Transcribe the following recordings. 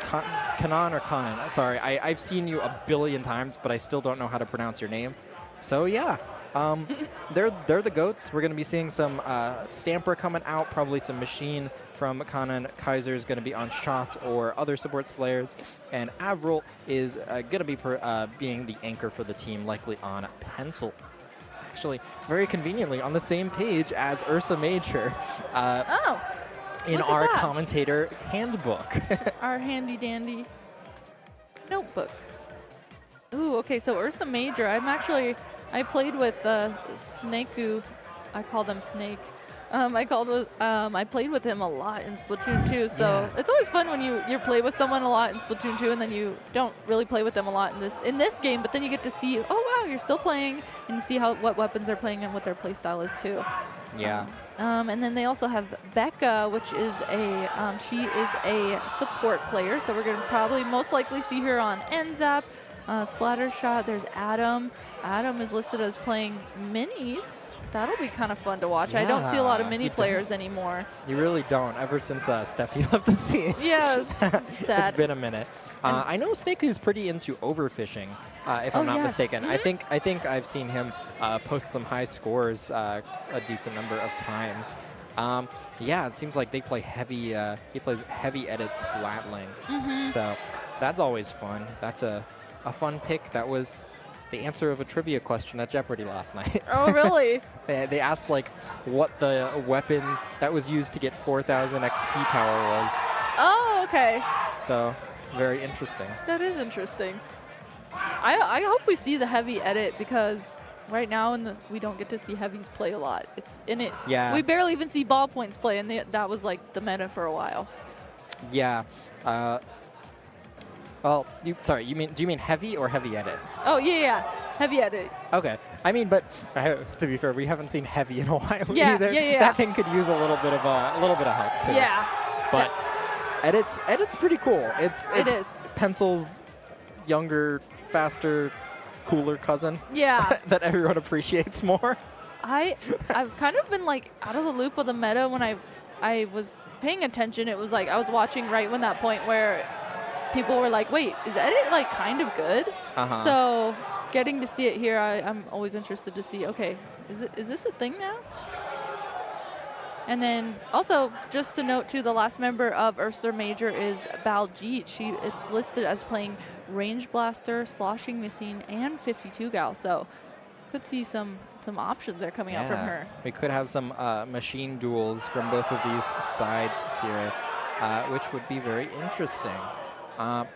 Kanan or Kanan. Sorry, I've seen you a billion times, but I still don't know how to pronounce your name. So yeah, they're the GOATs. We're going to be seeing some Stamper coming out, probably some Machine from Kanan. Kaiser is going to be on Shot or other support Slayers, and Avril is going to be being the anchor for the team, likely on Pencil. Actually, very conveniently on the same page as Ursa Major. In our commentator handbook. Our handy dandy notebook. Ooh, okay, so Ursa Major, I played with Snakeu. I call them Snake. I played with him a lot in Splatoon 2, so it's always fun when you play with someone a lot in Splatoon 2 and then you don't really play with them a lot in this game, but then you get to see, oh wow, you're still playing, and you see what weapons they're playing and what their play style is too. Yeah. And then they also have Becca, which is she is a support player, so we're going to probably most likely see her on NZAP, Splattershot. There's Adam. Adam is listed as playing minis. That'll be kind of fun to watch. Yeah, I don't see a lot of mini players anymore. You really don't, ever since Steffi left the scene. Yes, sad. It's been a minute. I know Snakeu's pretty into overfishing, if I'm not mistaken. Mm-hmm. I think I've seen him post some high scores a decent number of times. Yeah, it seems like they play heavy. He plays heavy edit Splatling, so that's always fun. That's a fun pick. That was the answer of a trivia question at Jeopardy last night. Oh, really? They asked like what the weapon that was used to get 4,000 XP power was. Oh, okay. So very interesting. That is interesting. I hope we see the heavy edit, because right now we don't get to see heavies play a lot. It's in it. Yeah. We barely even see ballpoints play, and that was like the meta for a while. Yeah. Well, do you mean heavy or heavy edit? Oh yeah, heavy edit. Okay. I mean, but to be fair, we haven't seen heavy in a while either. Yeah. That thing could use a little bit of help too. Yeah. But edit's pretty cool. It is. Pencil's younger, faster, cooler cousin. Yeah. That everyone appreciates more. I've kind of been like out of the loop of the meta when I was paying attention. It was like I was watching right when that point where people were like, wait, is edit like kind of good? So getting to see it here, I'm always interested to see, okay, is this a thing now? And then also, just to note too, the last member of Ursa Major is Baljeet. She is listed as playing Range Blaster, Sloshing Machine, and 52 Gal. So could see some options that are coming out from her. We could have some machine duels from both of these sides here, which would be very interesting. I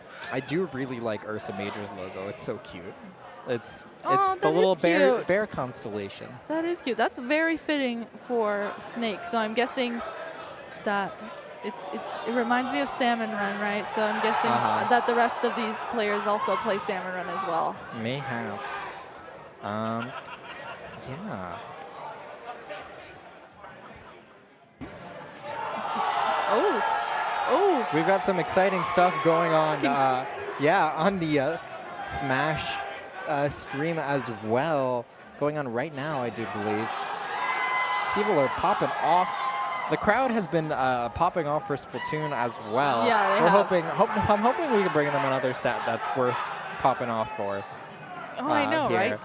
do really like Ursa Major's logo. It's so cute. It's the little bear constellation. That is cute. That's very fitting for Snake. So I'm guessing that it reminds me of Salmon Run, right? So I'm guessing that the rest of these players also play Salmon Run as well. Mayhaps. Yeah. Oh. We've got some exciting stuff going on. On the Smash stream as well. Going on right now, I do believe. People are popping off. The crowd has been popping off for Splatoon as well. Yeah, I'm hoping we can bring them another set that's worth popping off for. Oh, I know, here. right?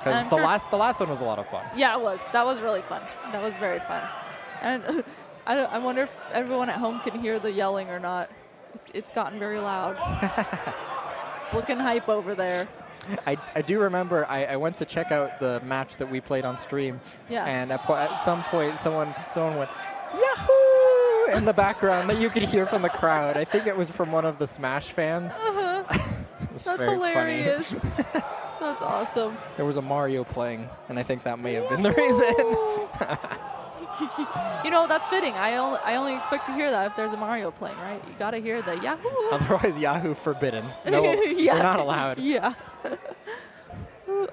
Because the last one was a lot of fun. Yeah, it was. That was really fun. That was very fun. And I wonder if everyone at home can hear the yelling or not. It's gotten very loud. It's looking hype over there. I do remember I went to check out the match that we played on stream. Yeah. And at some point, someone went, Yahoo! In the background that you could hear from the crowd. I think it was from one of the Smash fans. That's hilarious. Funny. That's awesome. There was a Mario playing, and I think that may have been the reason. You know, that's fitting. I only expect to hear that if there's a Mario playing, right? You gotta hear the Yahoo! Otherwise, Yahoo forbidden. No, we're not allowed. Yeah.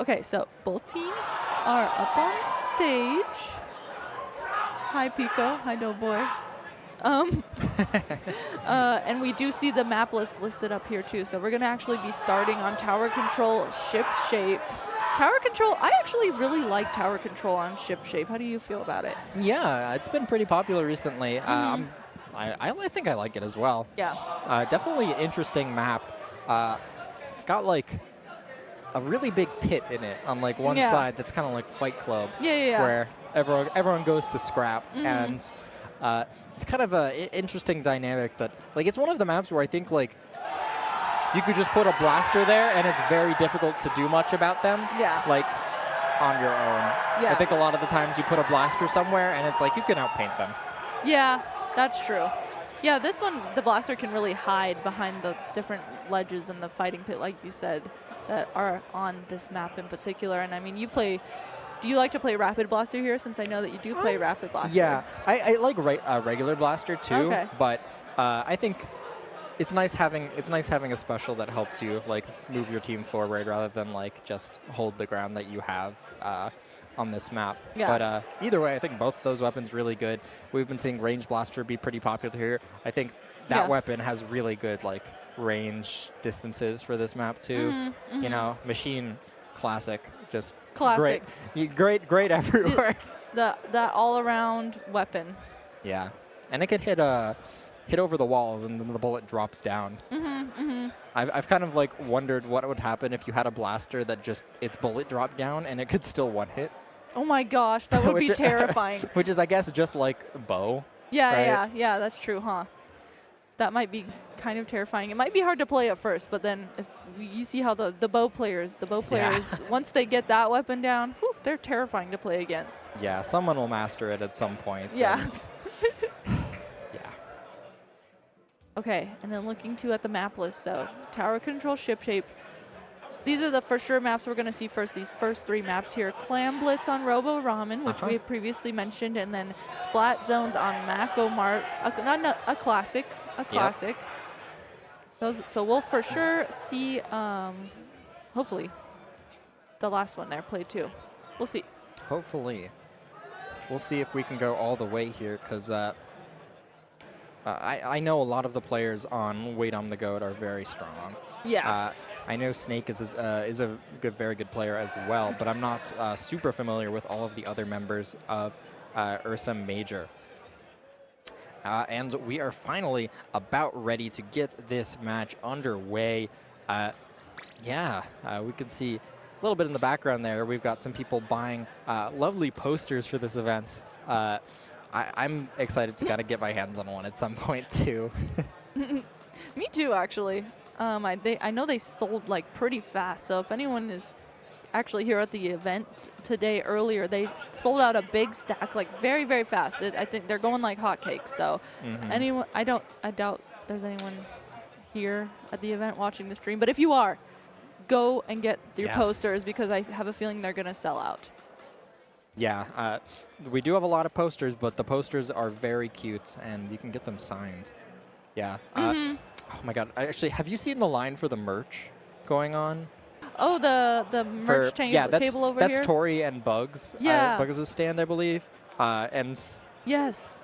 Okay, so both teams are up on stage. Hi, Pico. Hi, Doughboy. And we do see the map list listed up here too. So we're gonna actually be starting on Tower Control Ship Shape. Tower Control, I actually really like Tower Control on Ship Shape. How do you feel about it? Yeah, it's been pretty popular recently. I think I like it as well. Yeah. Definitely an interesting map. It's got like a really big pit in it on like one side that's kind of like Fight Club, where everyone goes to scrap, and it's kind of an interesting dynamic that like it's one of the maps where I think like you could just put a blaster there and it's very difficult to do much about them. Yeah. Like on your own. Yeah. I think a lot of the times you put a blaster somewhere and it's like you can outpaint them. Yeah, that's true. Yeah, this one, the blaster can really hide behind the different ledges in the fighting pit, like you said, that are on this map in particular. And I mean, do you like to play Rapid Blaster here, since I know that you do play Rapid Blaster? Yeah, I like regular blaster too, but I think it's nice having a special that helps you like move your team forward rather than like just hold the ground that you have on this map. Yeah. But either way, I think both of those weapons really good. We've been seeing range blaster be pretty popular here. I think that weapon has really good like range distances for this map too. You know, machine classic, just classic, great everywhere. That all around weapon. Yeah, and it could hit over the walls and then the bullet drops down. I've kind of like wondered what would happen if you had a blaster that just its bullet dropped down and it could still one hit. Oh my gosh, that would be terrifying. Which is, I guess, just like bow. Yeah, right? yeah, that's true, huh? That might be kind of terrifying. It might be hard to play at first, but then if you see how the bow players, once they get that weapon down, whew, they're terrifying to play against. Yeah, someone will master it at some point. Yeah. Okay, and then looking too at the map list, so tower control, ship shape. These are the for sure maps we're going to see first, these first 3 maps here. Clam Blitz on Robo Ramen, which we have previously mentioned, and then Splat Zones on Mako Mart, a classic. So we'll for sure see, hopefully, the last one there played too. We'll see. Hopefully. We'll see if we can go all the way here, because I know a lot of the players on Wait on the Goat are very strong. Yes. I know Snake is a very good player as well, but I'm not super familiar with all of the other members of Ursa Major. And we are finally about ready to get this match underway. We can see a little bit in the background there. We've got some people buying lovely posters for this event. I'm excited to kind of get my hands on one at some point too. Me too, actually. I know they sold like pretty fast, so if anyone is actually here at the event today earlier, they sold out a big stack like very, very fast. I think they're going like hotcakes. So I doubt there's anyone here at the event watching the stream. But if you are, go and get your posters, because I have a feeling they're going to sell out. Yeah, we do have a lot of posters, but the posters are very cute, and you can get them signed. Yeah. Oh my God! Actually, have you seen the line for the merch going on? Oh, the merch table over here? That's Tori and Bugs. Yeah. Bugs' stand, I believe. And yes,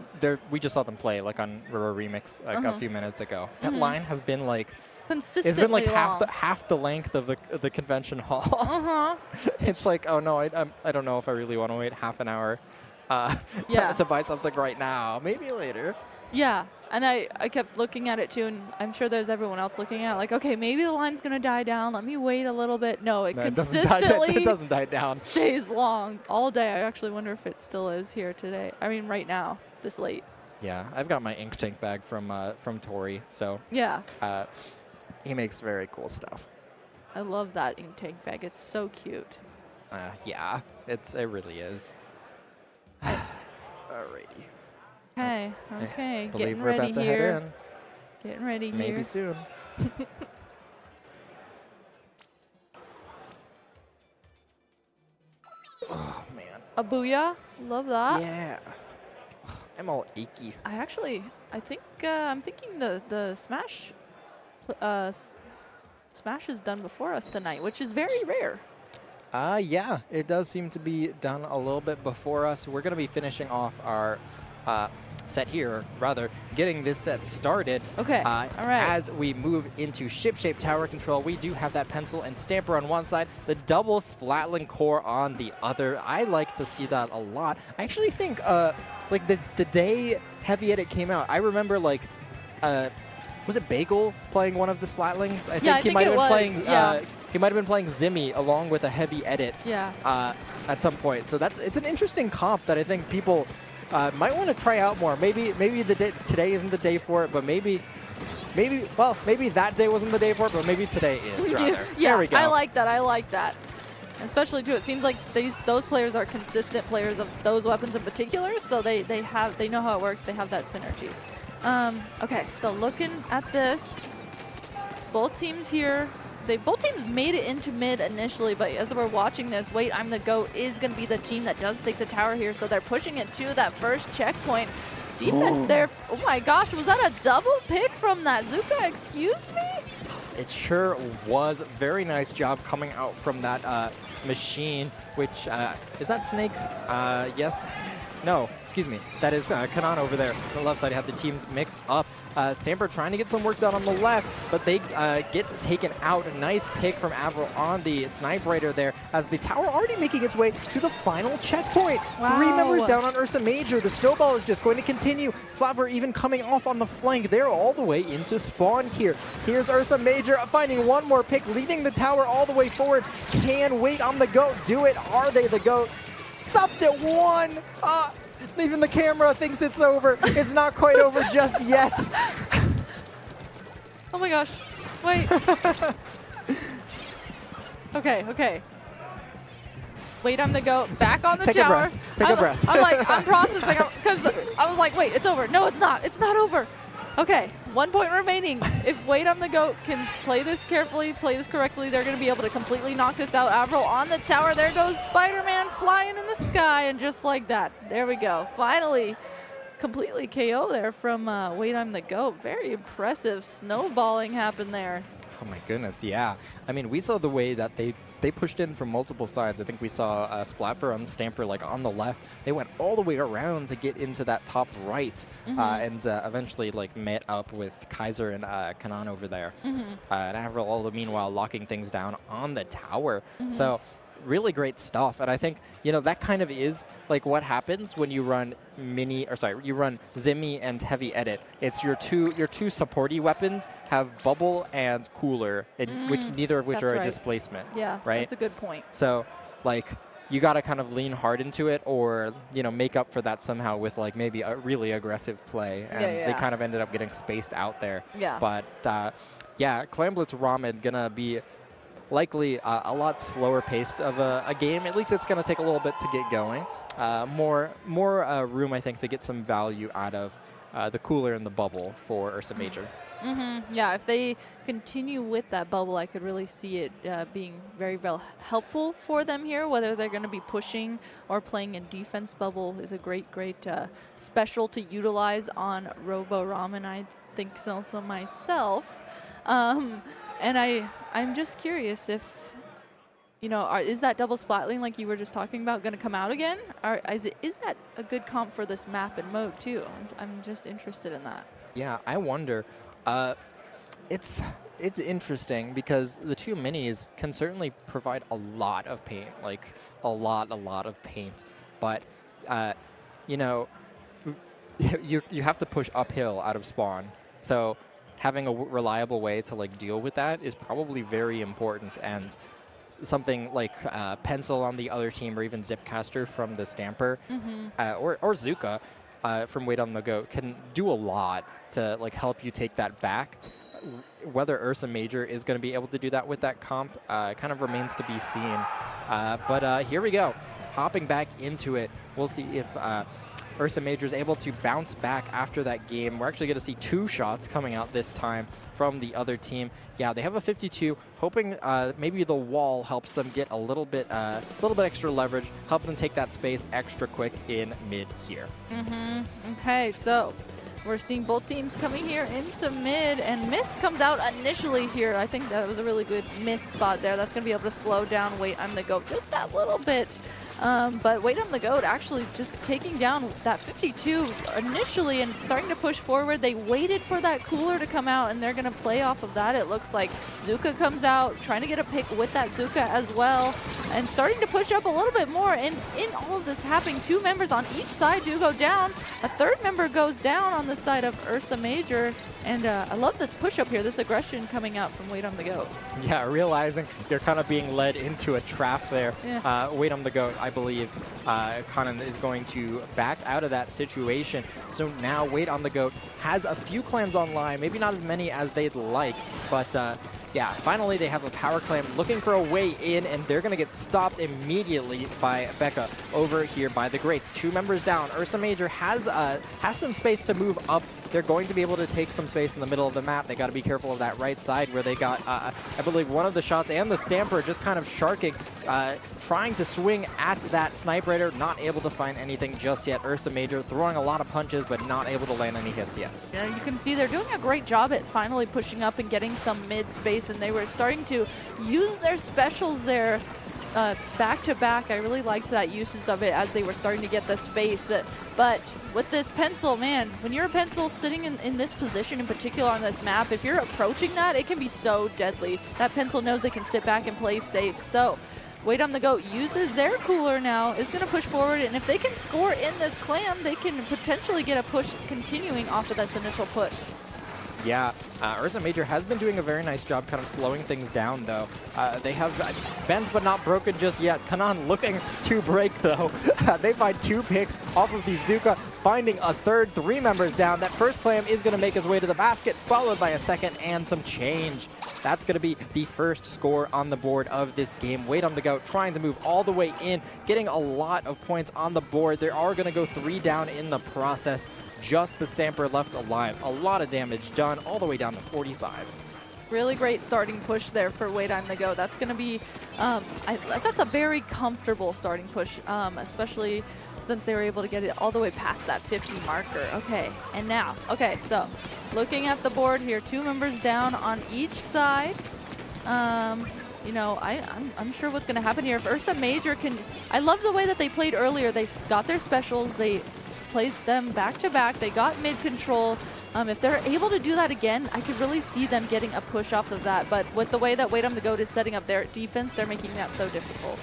we just saw them play like on Roro Remix like a few minutes ago. That line has been like consistently it's been like long. half the length of the convention hall. It's like, oh no, I don't know if I really want to wait half an hour to buy something right now. Maybe later. Yeah, and I kept looking at it too, and I'm sure there's everyone else looking at it like, okay, maybe the line's going to die down. Let me wait a little bit. No, it consistently it doesn't die down. Stays long all day. I actually wonder if it still is here today. I mean, right now, this late. Yeah, I've got my ink tank bag from Tori, so yeah. He makes very cool stuff. I love that ink tank bag. It's so cute. Yeah, it really is. Alrighty. Okay. Believe we're about to head in. Getting ready here. Maybe soon. Oh man. A booyah. Love that. Yeah. I'm all achy. I'm thinking the Smash Smash is done before us tonight, which is very rare. Yeah, it does seem to be done a little bit before us. We're going to be finishing off our set here, or rather getting this set started. Okay, all right. As we move into ship-shape tower control, we do have that pencil and stamper on one side, the double Splatling core on the other. I like to see that a lot. I actually think like the day Heavy Edit came out, I remember like was it Bagel playing one of the Splatlings? I think he might have been playing. He might have been playing Zimmy along with a Heavy Edit. At some point. So it's an interesting comp that I think people might want to try out more. Maybe today isn't the day for it, but maybe that day wasn't the day for it, but maybe today is rather. Yeah, there we go. I like that. I like that. Especially too, it seems like those players are consistent players of those weapons in particular, so they know how it works. They have that synergy. Okay, so looking at this, both teams here. Both teams made it into mid initially, but as we're watching this, Wait, I'm the GOAT is going to be the team that does take the tower here, so they're pushing it to that first checkpoint. Defense there. Oh my gosh, was that a double pick from that Zuka? Excuse me? It sure was. Very nice job coming out from that machine, which, is that Snake? Yes. No, excuse me. That is Kanan over there. On the left side, you have the teams mixed up. Stamper trying to get some work done on the left, but they get taken out. A nice pick from Avril on the Snipe Raider there, as the tower already making its way to the final checkpoint. Wow. 3 members down on Ursa Major. The snowball is just going to continue. Splatver even coming off on the flank. They're all the way into spawn here. Here's Ursa Major finding one more pick, leading the tower all the way forward. Can Wait on the GOAT do it? Are they the GOAT? Stopped at 1. Even the camera thinks it's over. It's not quite over just yet. Oh my gosh. Wait. Okay. Wait, I'm the GOAT. Back on the Take tower. a breath. Take a breath. I'm processing because I was like, wait, it's over. No, it's not. It's not over. Okay, 1 point remaining. If Wait, I'm the GOAT can play this carefully, play this correctly, they're going to be able to completely knock this out. Avril on the tower. There goes Spider-Man flying in the sky, and just like that, there we go. Finally, completely KO there from Wait, I'm the GOAT. Very impressive snowballing happened there. Oh my goodness, yeah. I mean, we saw the way that they pushed in from multiple sides. I think we saw Splatver on Stamper like on the left. They went all the way around to get into that top right, and eventually like met up with Kaiser and Kanan over there. And Avril all the meanwhile locking things down on the tower. So really great stuff. And I think, you know, that kind of is like what happens when you run you run Zimmy and Heavy Edit. It's your two supporty weapons have Bubble and Cooler, which neither of which are a displacement. Yeah, right? That's a good point. So like you got to kind of lean hard into it, or, you know, make up for that somehow with like maybe a really aggressive play. And they kind of ended up getting spaced out there. Yeah. But yeah, Clamblitz Ramen gonna be likely a lot slower paced of a game. At least it's going to take a little bit to get going. More room, I think, to get some value out of the Cooler and the Bubble for Ursa Major. Yeah, if they continue with that Bubble, I could really see it being very, very helpful for them here. Whether they're going to be pushing or playing a defense Bubble is a great special to utilize on Robo Ramen. I think so myself. And I'm just curious if, you know, is that double Splatling like you were just talking about going to come out again? Or is that a good comp for this map and mode too? I'm just interested in that. Yeah, I wonder. It's interesting because the two minis can certainly provide a lot of paint, like a lot of paint. But, you know, you have to push uphill out of spawn. So having a reliable way to like deal with that is probably very important, and something like Pencil on the other team, or even Zipcaster from the Stamper, or Zuka from Wait on the GOAT can do a lot to like help you take that back. Whether Ursa Major is going to be able to do that with that comp kind of remains to be seen. But here we go, hopping back into it. We'll see if Ursa Major is able to bounce back after that game. We're actually going to see 2 shots coming out this time from the other team. Yeah, they have a 52, hoping maybe the wall helps them get a little bit extra leverage, help them take that space extra quick in mid here. Okay, so we're seeing both teams coming here into mid, and Mist comes out initially here. I think that was a really good Mist spot there. That's going to be able to slow down Wait, I'm the GOAT just that little bit. But Wait on the Goat actually just taking down that 52 initially and starting to push forward. They waited for that cooler to come out, and they're going to play off of that. It looks like Zuka comes out, trying to get a pick with that Zuka as well, and starting to push up a little bit more. And in all of this happening, 2 members on each side do go down. A 3rd member goes down on the side of Ursa Major. And I love this push up here, this aggression coming out from Wait on the Goat. Yeah, realizing they're kind of being led into a trap there. Yeah. Wait on the Goat, I believe Conan is going to back out of that situation. So now Wait on the Goat has a few clams online, maybe not as many as they'd like, but yeah, finally they have a power clam looking for a way in, and they're going to get stopped immediately by Becca over here by the Greats. 2 members down. Ursa Major has some space to move up. They're going to be able to take some space in the middle of the map. They got to be careful of that right side where they got, I believe, one of the shots and the Stamper just kind of sharking, trying to swing at that Sniper Raider, not able to find anything just yet. Ursa Major throwing a lot of punches, but not able to land any hits yet. Yeah, you can see they're doing a great job at finally pushing up and getting some mid space, and they were starting to use their specials there back to back. I really liked that usage of it as they were starting to get the space. But with this pencil, man, when you're a pencil sitting in this position in particular on this map, if you're approaching that, it can be so deadly. That pencil knows they can sit back and play safe. So Wait on the Goat uses their cooler now, is going to push forward, and if they can score in this clam, they can potentially get a push continuing off of this initial push. Yeah, Ursa Major has been doing a very nice job kind of slowing things down, though. They have bends but not broken just yet. Kanan looking to break, though. They find 2 picks off of the Zuka, finding a 3rd, 3 members down. That first clam is going to make his way to the basket, followed by a 2nd and some change. That's going to be the first score on the board of this game. Wait on the Goat, trying to move all the way in, getting a lot of points on the board. They are going to go 3 down in the process. Just the Stamper left alive. A lot of damage done, all the way down to 45. Really great starting push there for Wait on the Go. That's going to be, that's a very comfortable starting push, especially since they were able to get it all the way past that 50 marker. Okay, and now, okay, so looking at the board here, 2 members down on each side. You know, I'm sure what's going to happen here. If Ursa Major can, I love the way that they played earlier. They got their specials. They played them back to back. They got mid control. If they're able to do that again, I could really see them getting a push off of that. But with the way that Wait on the Goat is setting up their defense, they're making that so difficult.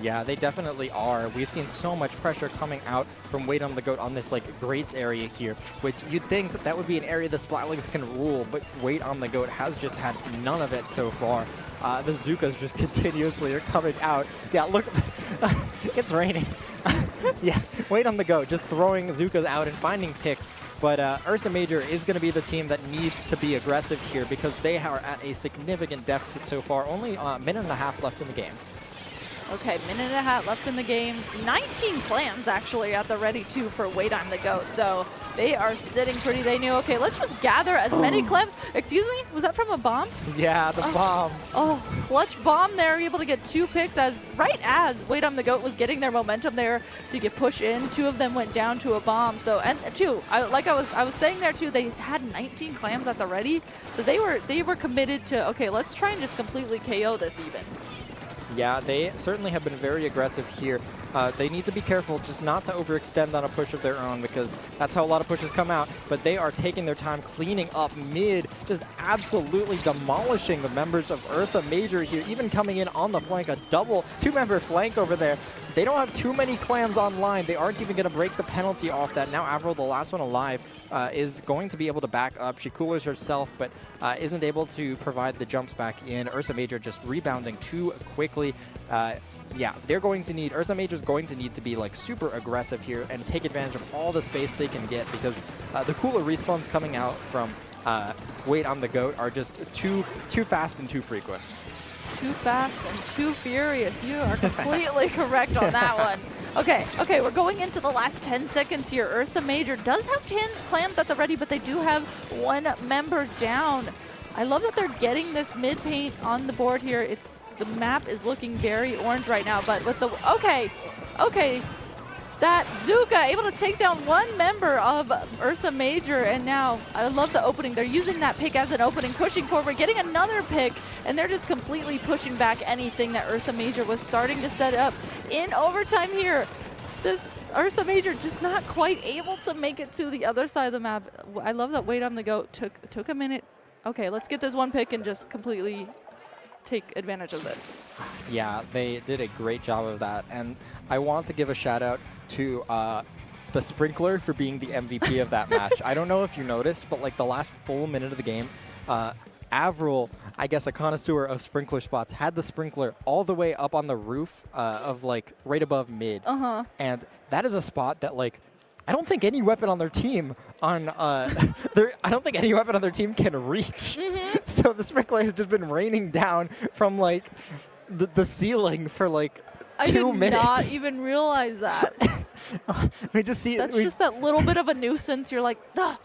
Yeah, they definitely are. We've seen so much pressure coming out from Wait on the Goat on this Greats area here, which you'd think that would be an area the Splatlings can rule, but Wait on the Goat has just had none of it so far. The Zukas just continuously are coming out. Yeah, look, it's raining. Yeah, Wait on the Goat, just throwing Zukas out and finding picks. But Ursa Major is going to be the team that needs to be aggressive here because they are at a significant deficit so far. Only a minute and a half left in the game. Okay, minute and a half left in the game. 19 clams actually at the ready too for Wait on the Goat. So they are sitting pretty. They knew, okay, let's just gather as many clams. Excuse me, was that from a bomb? Yeah, the bomb. Oh, clutch bomb there, able to get 2 picks right as Wait on the Goat was getting their momentum there, so you could push in. 2 of them went down to a bomb. So, and 2, like I was saying there too, they had 19 clams at the ready, so they were committed to, okay, let's try and just completely KO this even. Yeah, they certainly have been very aggressive here. They need to be careful just not to overextend on a push of their own because that's how a lot of pushes come out. But they are taking their time cleaning up mid, just absolutely demolishing the members of Ursa Major here, even coming in on the flank, a double 2-member flank over there. They don't have too many clams online. They aren't even going to break the penalty off that. Now Avril, the last one alive, is going to be able to back up. She coolers herself, but isn't able to provide the jumps back in. Ursa Major just rebounding too quickly. Yeah, they're going to need, Ursa Major's going to need to be super aggressive here and take advantage of all the space they can get because the cooler respawns coming out from Wait on the Goat are just too fast and too frequent. Too fast and too furious. You are completely correct on that one. Okay, we're going into the last 10 seconds here. Ursa Major does have 10 clams at the ready, but they do have 1 member down. I love that they're getting this mid paint on the board here. The map is looking very orange right now, but with the, okay. that Zuka able to take down one member of Ursa Major, and now I love the opening. They're using that pick as an opening, pushing forward, getting another pick, and they're just completely pushing back anything that Ursa Major was starting to set up in overtime here. This Ursa Major just not quite able to make it to the other side of the map. I love that Wait on the Goat took a minute. Okay, let's get this one pick and just completely take advantage of this. Yeah, they did a great job of that, and I want to give a shout out to the Sprinkler for being the MVP of that match. I don't know if you noticed, but like the last full minute of the game, Avril, I guess a connoisseur of sprinkler spots, had the sprinkler all the way up on the roof of like right above mid. And that is a spot that like I don't think any weapon on their team I don't think any weapon on their team can reach. So the sprinkler has just been raining down from like the ceiling for like 2 minutes. I did not even realize that. We just see That's just that little bit of a nuisance. You're like, ugh.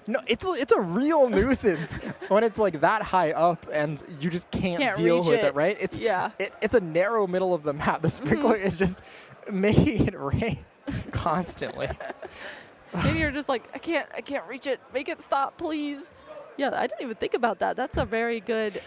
No, it's a real nuisance when it's like that high up and you just can't deal with it, right? It's it's a narrow middle of the map. The sprinkler is just making it rain constantly. Maybe you're just like, I can't reach it. Make it stop, please. Yeah, I didn't even think about that. That's a very good.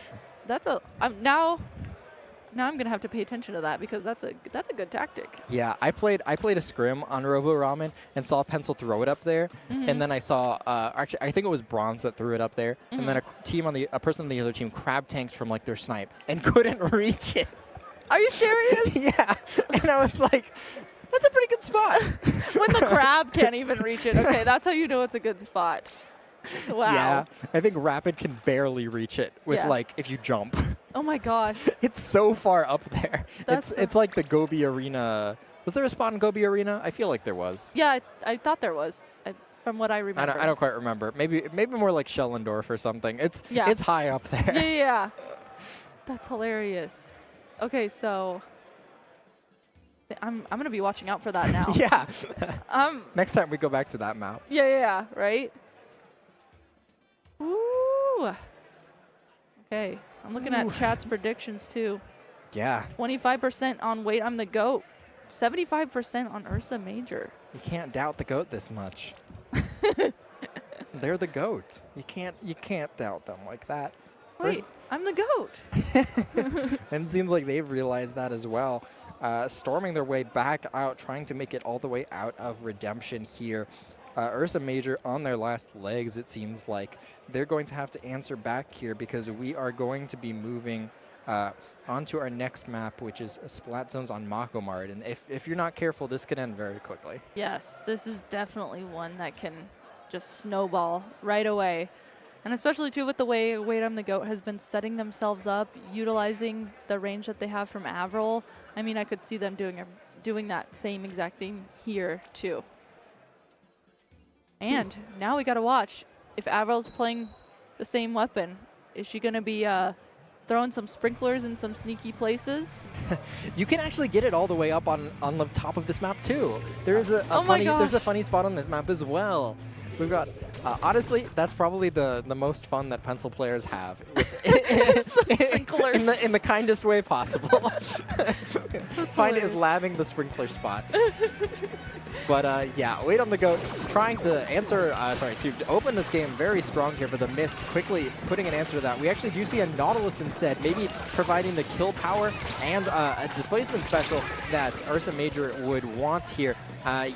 Now I'm gonna have to pay attention to that because that's a good tactic. Yeah, I played a scrim on Robo Ramen and saw Pencil throw it up there, and then I saw actually I think it was Bronze that threw it up there, and then a person on the other team crab tanked from like their snipe and couldn't reach it. Are you serious? Yeah, and I was like, that's a pretty good spot. When the crab can't even reach it, okay, that's how you know it's a good spot. Wow. Yeah, I think Rapid can barely reach it with like if you jump. Oh my gosh. It's so far up there. It's like the Gobi Arena. Was there a spot in Gobi Arena? I feel like there was. Yeah, I thought there was. From what I remember. I don't quite remember. Maybe more like Schellendorf or something. It's high up there. Yeah. That's hilarious. Okay, so I'm gonna be watching out for that now. Yeah. Next time we go back to that map. Yeah, right? Ooh. Okay, I'm looking at chat's predictions too. Yeah. 25% on Wait I'm the Goat. 75% on Ursa Major. You can't doubt the GOAT this much. They're the GOAT. You can't doubt them like that. Wait, I'm the GOAT. And it seems like they've realized that as well. Storming their way back out, trying to make it all the way out of Redemption here. Ursa Major on their last legs, it seems like. They're going to have to answer back here because we are going to be moving onto our next map, which is Splat Zones on Makomart. And if you're not careful, this could end very quickly. Yes, this is definitely one that can just snowball right away. And especially, too, with the way Wait I'm the Goat has been setting themselves up, utilizing the range that they have from Avril. I mean, I could see them doing that same exact thing here, too. And now we got to watch. If Avril's playing the same weapon, is she going to be throwing some sprinklers in some sneaky places? You can actually get it all the way up on the top of this map, too. There is there's a funny spot on this map as well. We've got, honestly, that's probably the most fun that Pencil players have. in the kindest way possible. Fun is labbing the sprinkler spots. But yeah, Wait on the Goat trying to answer, to open this game very strong here for the Mist, quickly putting an answer to that. We actually do see a Nautilus instead, maybe providing the kill power and a displacement special that Ursa Major would want here.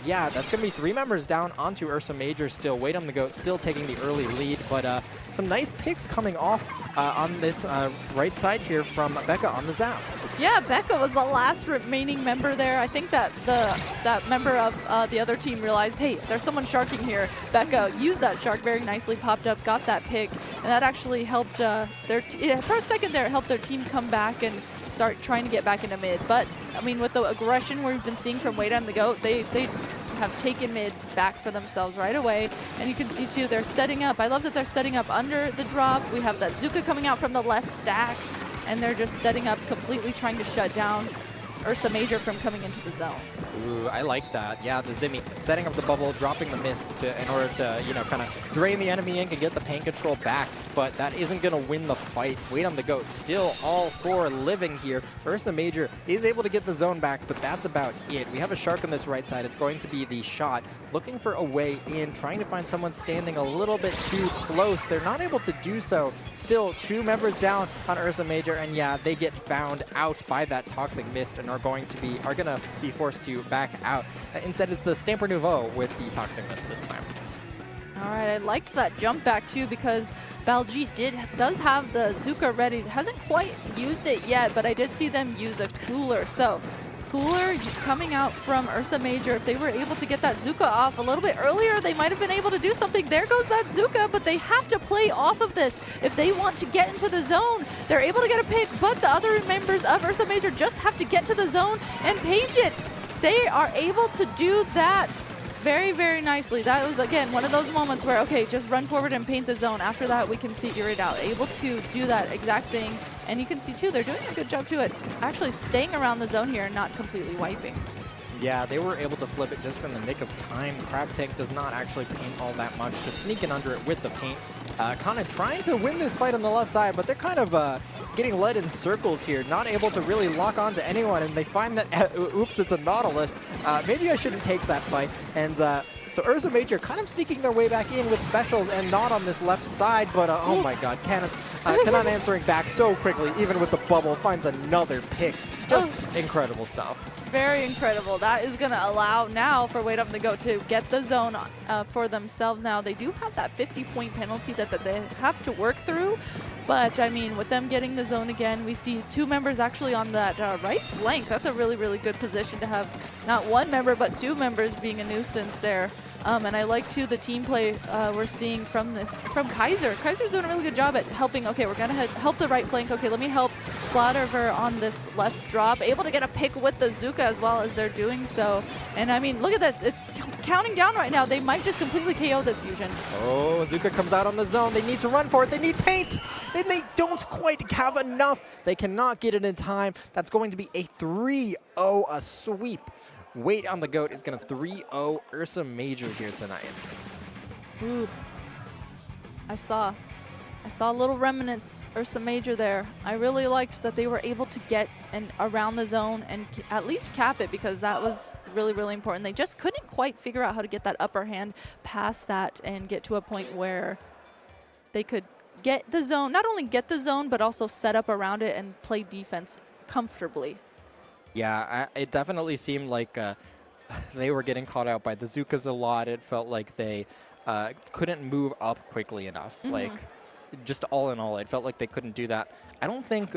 Yeah, that's going to be 3 members down onto Ursa Major still. Wait on the Goat still taking the early lead, but some nice picks coming off on this right side here from Becca on the Zap. Yeah, Becca was the last remaining member there. I think that that member of the other team realized, hey, there's someone sharking here. Becca used that shark very nicely, popped up, got that pick, and that actually helped for a second there, it helped their team come back and start trying to get back into mid. But, I mean, with the aggression we've been seeing from Wait on the Goat, they have taken mid back for themselves right away. And you can see, too, they're setting up. I love that they're setting up under the drop. We have that Zuka coming out from the left stack, and they're just setting up completely trying to shut down Ursa Major from coming into the zone. Ooh, I like that. Yeah, the Zimmy setting up the bubble, dropping the mist in order to, you know, kind of drain the enemy ink and get the paint control back. But that isn't going to win the fight. Wait on the goat. Still all four living here. Ursa Major is able to get the zone back, but that's about it. We have a shark on this right side. It's going to be the shot. Looking for a way in, trying to find someone standing a little bit too close. They're not able to do so. Still 2 members down on Ursa Major, and yeah, they get found out by that toxic mist and are going to be forced to back out. Instead, it's the Stamper Nouveau with the toxic mist this time. All right, I liked that jump back too because Baljeet does have the Zuka ready. Hasn't quite used it yet, but I did see them use a cooler. So cooler coming out from Ursa Major. If they were able to get that Zuka off a little bit earlier, they might have been able to do something. There goes that Zuka, but they have to play off of this. If they want to get into the zone, they're able to get a pick, but the other members of Ursa Major just have to get to the zone and paint it. They are able to do that very, very nicely. That was, again, one of those moments where, okay, just run forward and paint the zone. After that, we can figure it out. Able to do that exact thing. And you can see, too, they're doing a good job, too, at actually staying around the zone here and not completely wiping. Yeah, they were able to flip it just in the nick of time. Crab Tank does not actually paint all that much, just sneaking under it with the paint. Kind of trying to win this fight on the left side, but they're kind of getting led in circles here, not able to really lock on to anyone, and they find that, oops, it's a Nautilus. Maybe I shouldn't take that fight. And so Ursa Major kind of sneaking their way back in with specials and not on this left side, but oh my god, Canon answering back so quickly, even with the bubble, finds another pick. Just incredible stuff. Very incredible. That is going to allow now for Wait Up the Goat to get the zone for themselves now. They do have that 50-point penalty that they have to work through. But, I mean, with them getting the zone again, we see 2 members actually on that right flank. That's a really, really good position to have not 1 member, but 2 members being a nuisance there. And I like, too, the team play we're seeing from Kaiser. Kaiser's doing a really good job at helping. Okay, we're going to help the right flank. Okay, let me help Splatterver on this left drop. Able to get a pick with the Zuka as well as they're doing so. And, I mean, look at this. It's counting down right now. They might just completely KO this fusion. Oh, Zuka comes out on the zone. They need to run for it. They need paint. And they don't quite have enough. They cannot get it in time. That's going to be a 3-0, a sweep. Wait on the Goat is going to 3-0 Ursa Major here tonight. Ooh. I saw little remnants Ursa Major there. I really liked that they were able to get around the zone and at least cap it because that was really, really important. They just couldn't quite figure out how to get that upper hand past that and get to a point where they could get the zone, not only get the zone, but also set up around it and play defense comfortably. Yeah, it definitely seemed like they were getting caught out by the Zukas a lot. It felt like they couldn't move up quickly enough. Like, just all in all, it felt like they couldn't do that. I don't think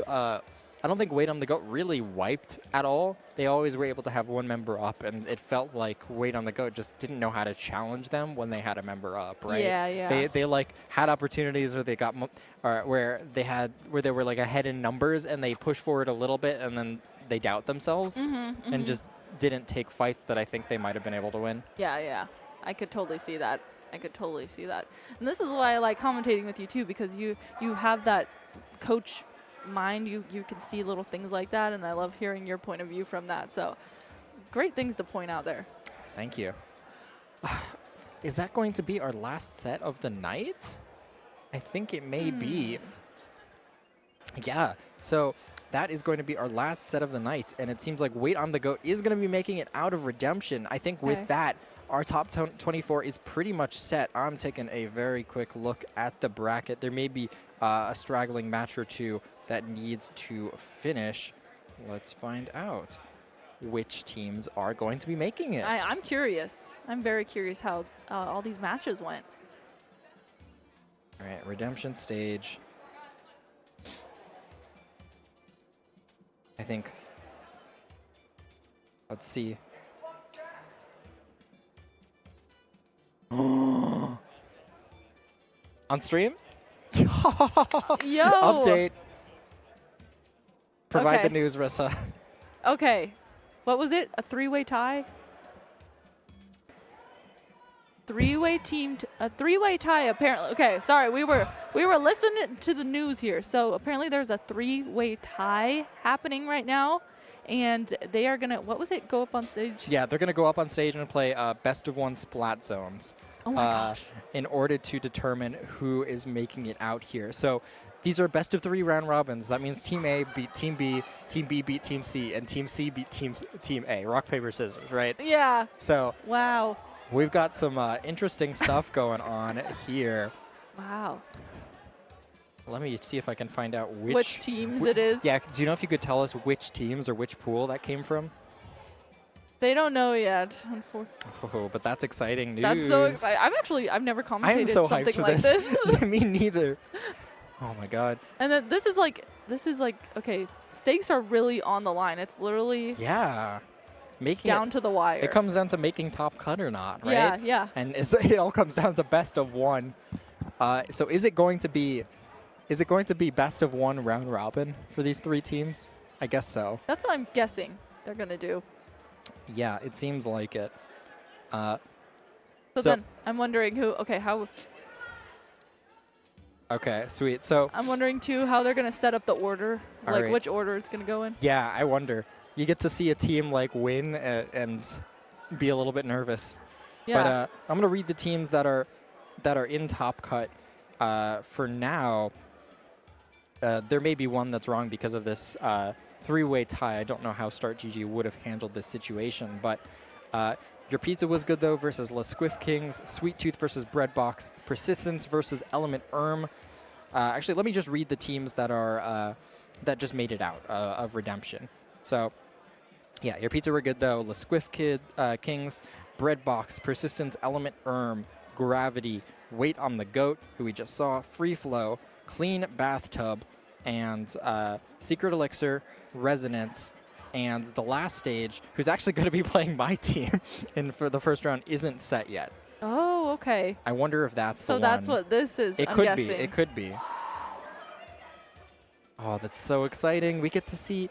Wait on the Goat really wiped at all. They always were able to have 1 member up, and it felt like Wait on the Goat just didn't know how to challenge them when they had a member up, right? Yeah, yeah. They like had opportunities where they got where they were like ahead in numbers, and they pushed forward a little bit, and then they doubt themselves and just didn't take fights that I think they might have been able to win. Yeah, yeah. I could totally see that. And this is why I like commentating with you too, because you have that coach mind. You can see little things like that, and I love hearing your point of view from that. So great things to point out there. Thank you. Is that going to be our last set of the night? I think it may be. Yeah. So that is going to be our last set of the night, and it seems like Wait on the Goat is going to be making it out of Redemption. I think with that, our top 24 is pretty much set. I'm taking a very quick look at the bracket. There may be a straggling match or 2 that needs to finish. Let's find out which teams are going to be making it. I'm curious. I'm very curious how all these matches went. All right, Redemption stage. I think, let's see. On stream? Yo! Update. Provide the news, Rissa. Okay. What was it? A 3-way tie? 3-way team, a 3-way tie apparently. Okay, sorry, we were listening to the news here. So apparently there's a 3-way tie happening right now, and they are gonna, what was it? Go up on stage? Yeah, they're going to go up on stage and play best of one splat zones. Oh my gosh. In order to determine who is making it out here. So these are best of 3 round robins. That means Team A beat Team B beat Team C, and Team C beat Team A. Rock, paper, scissors, right? Yeah. So Wow. we've got some interesting stuff going on here. Wow. Let me see if I can find out Which teams it is? Yeah, do you know if you could tell us which teams or which pool that came from? They don't know yet. Oh, but that's exciting news. That's so exciting. I've never I am commentated so hyped something for like this. Me neither. Oh my god. And then this is like, okay, stakes are really on the line. It's literally Yeah. Making down to the wire. It comes down to making top cut or not, right? Yeah, yeah. And it all comes down to best of one. So is it going to be best of one round robin for these 3 teams? I guess so. That's what I'm guessing they're going to do. Yeah, it seems like it. So then I'm wondering how Okay, sweet. So I'm wondering too how they're going to set up the order, All like right. which order it's going to go in. yeah, I wonder. You get to see a team like win and be a little bit nervous. Yeah. But I'm gonna read the teams that are in top cut. For now, there may be one that's wrong because of this 3-way tie. I don't know how Start GG would have handled this situation, but Your Pizza Was Good Though versus La Squiff Kings, Sweet Tooth versus Breadbox, Persistence versus Element Actually, let me just read the teams that are that just made it out of Redemption. So, yeah, Your Pizza Were Good Though, La Squiff Kings, Breadbox, Persistence, Element Gravity, Wait on the Goat, who we just saw, Free Flow, Clean Bathtub, and Secret Elixir, Resonance, and the last stage, who's actually going to be playing my team for the first round, isn't set yet. Oh, okay. I wonder if that's the one. So that's what this is, It I'm could guessing. be. It could be. Oh, that's so exciting. We get to see